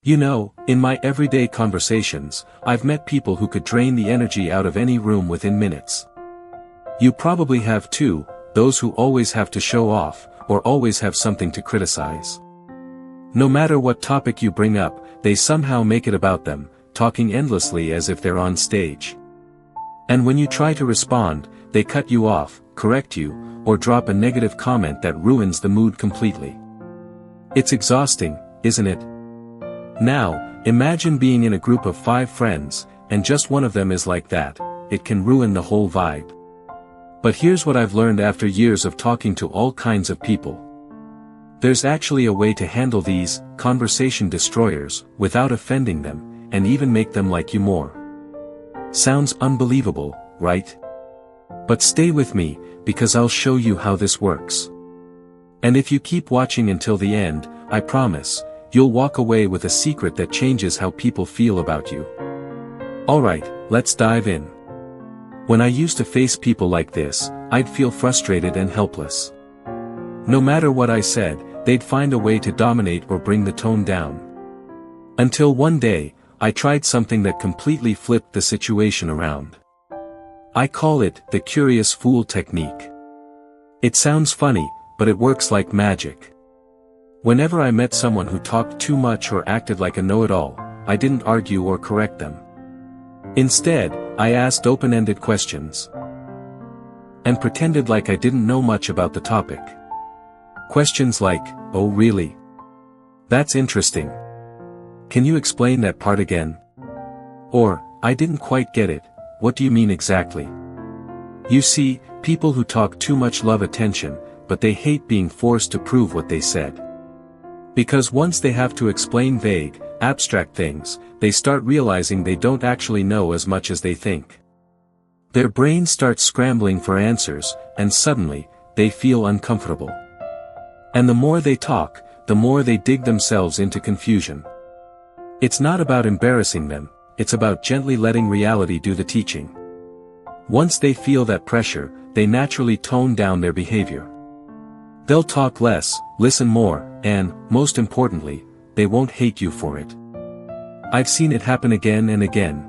You know, in my everyday conversations, I've met people who could drain the energy out of any room within minutes. You probably have too, those who always have to show off, or always have something to criticize. No matter what topic you bring up, they somehow make it about them, talking endlessly as if they're on stage. And when you try to respond, they cut you off, correct you, or drop a negative comment that ruins the mood completely. It's exhausting, isn't it? Now, imagine being in a group of 5 friends, and just one of them is like that. It can ruin the whole vibe. But here's what I've learned after years of talking to all kinds of people. There's actually a way to handle these conversation destroyers without offending them, and even make them like you more. Sounds unbelievable, right? But stay with me, because I'll show you how this works. And if you keep watching until the end, I promise, you'll walk away with a secret that changes how people feel about you. Alright, let's dive in. When I used to face people like this, I'd feel frustrated and helpless. No matter what I said, they'd find a way to dominate or bring the tone down. Until one day, I tried something that completely flipped the situation around. I call it the curious fool technique. It sounds funny, but it works like magic. Whenever I met someone who talked too much or acted like a know-it-all, I didn't argue or correct them. Instead, I asked open-ended questions. And pretended like I didn't know much about the topic. Questions like, "Oh really? That's interesting. Can you explain that part again?" Or, "I didn't quite get it, what do you mean exactly?" You see, people who talk too much love attention, but they hate being forced to prove what they said. Because once they have to explain vague, abstract things, they start realizing they don't actually know as much as they think. Their brain starts scrambling for answers, and suddenly, they feel uncomfortable. And the more they talk, the more they dig themselves into confusion. It's not about embarrassing them, it's about gently letting reality do the teaching. Once they feel that pressure, they naturally tone down their behavior. They'll talk less, listen more, and, most importantly, they won't hate you for it. I've seen it happen again and again.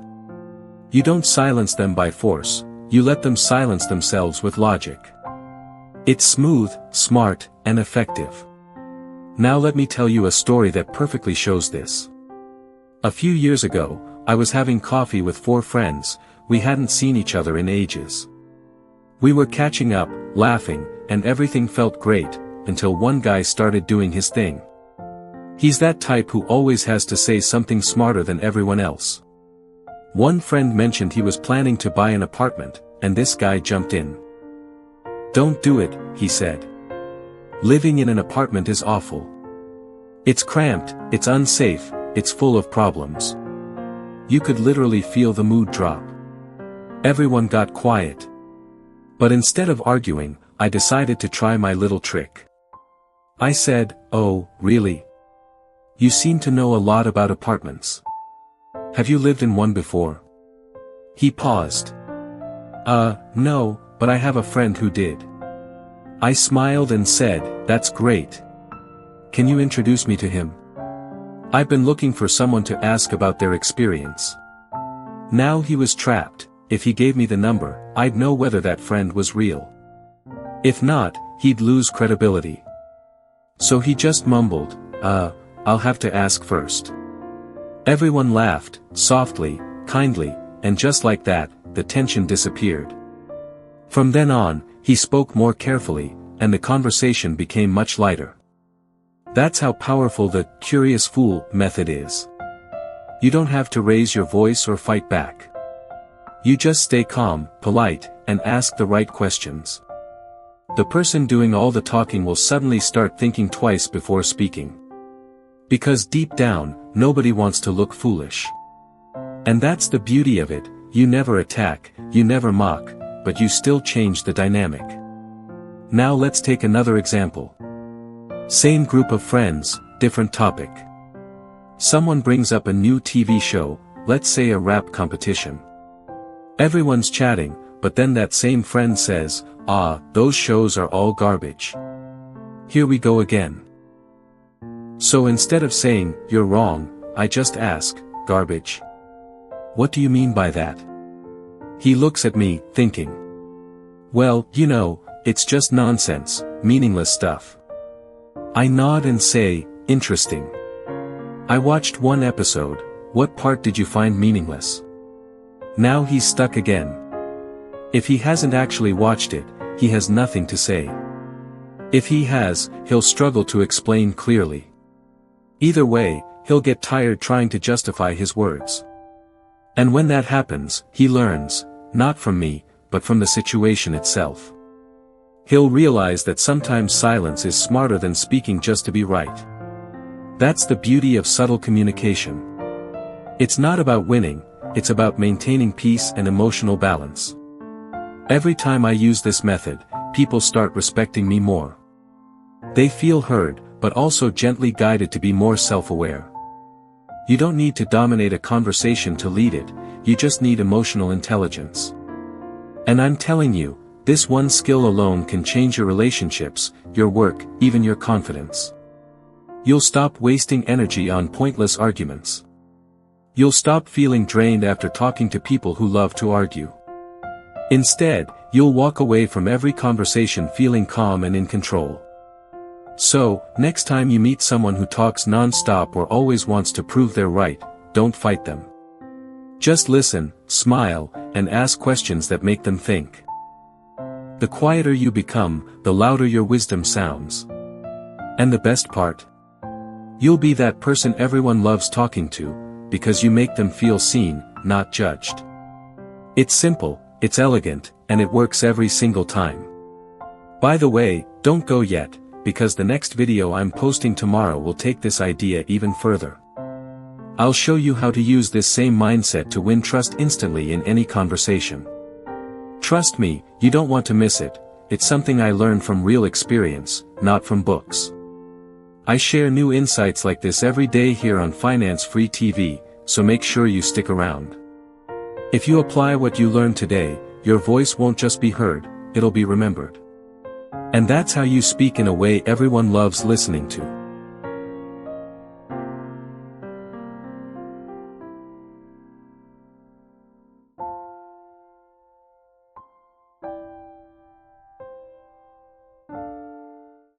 You don't silence them by force, you let them silence themselves with logic. It's smooth, smart, and effective. Now let me tell you a story that perfectly shows this. A few years ago, I was having coffee with 4 friends, we hadn't seen each other in ages. We were catching up, laughing, and everything felt great, until one guy started doing his thing. He's that type who always has to say something smarter than everyone else. One friend mentioned he was planning to buy an apartment, and this guy jumped in. "Don't do it," he said. "Living in an apartment is awful. It's cramped, it's unsafe, it's full of problems." You could literally feel the mood drop. Everyone got quiet. But instead of arguing, I decided to try my little trick. I said, "Oh, really? You seem to know a lot about apartments. Have you lived in one before?" He paused. No, but I have a friend who did." I smiled and said, "That's great. Can you introduce me to him? I've been looking for someone to ask about their experience." Now he was trapped. If he gave me the number, I'd know whether that friend was real. If not, he'd lose credibility. So he just mumbled, I'll have to ask first." Everyone laughed, softly, kindly, and just like that, the tension disappeared. From then on, he spoke more carefully, and the conversation became much lighter. That's how powerful the curious fool method is. You don't have to raise your voice or fight back. You just stay calm, polite, and ask the right questions. The person doing all the talking will suddenly start thinking twice before speaking. Because deep down, nobody wants to look foolish. And that's the beauty of it, you never attack, you never mock, but you still change the dynamic. Now let's take another example. Same group of friends, different topic. Someone brings up a new TV show, let's say a rap competition. Everyone's chatting, but then that same friend says, those shows are all garbage. Here we go again. So instead of saying, "You're wrong," I just ask, garbage. What do you mean by that? He looks at me, thinking. Well, you know, it's just nonsense, meaningless stuff. I nod and say, interesting. I watched one episode, what part did you find meaningless? Now he's stuck again. If he hasn't actually watched it, he has nothing to say. If he has, he'll struggle to explain clearly. Either way, he'll get tired trying to justify his words. And when that happens, he learns, not from me, but from the situation itself. He'll realize that sometimes silence is smarter than speaking just to be right. That's the beauty of subtle communication. It's not about winning, it's about maintaining peace and emotional balance. Every time I use this method, people start respecting me more. They feel heard, but also gently guided to be more self-aware. You don't need to dominate a conversation to lead it, you just need emotional intelligence. And I'm telling you, this one skill alone can change your relationships, your work, even your confidence. You'll stop wasting energy on pointless arguments. You'll stop feeling drained after talking to people who love to argue. Instead, you'll walk away from every conversation feeling calm and in control. So, next time you meet someone who talks non-stop or always wants to prove they're right, don't fight them. Just listen, smile, and ask questions that make them think. The quieter you become, the louder your wisdom sounds. And the best part? You'll be that person everyone loves talking to, because you make them feel seen, not judged. It's simple, it's elegant, and it works every single time. By the way, don't go yet, because the next video I'm posting tomorrow will take this idea even further. I'll show you how to use this same mindset to win trust instantly in any conversation. Trust me, you don't want to miss it, it's something I learned from real experience, not from books. I share new insights like this every day here on Finance Free TV, so make sure you stick around. If you apply what you learned today, your voice won't just be heard, it'll be remembered. And that's how you speak in a way everyone loves listening to.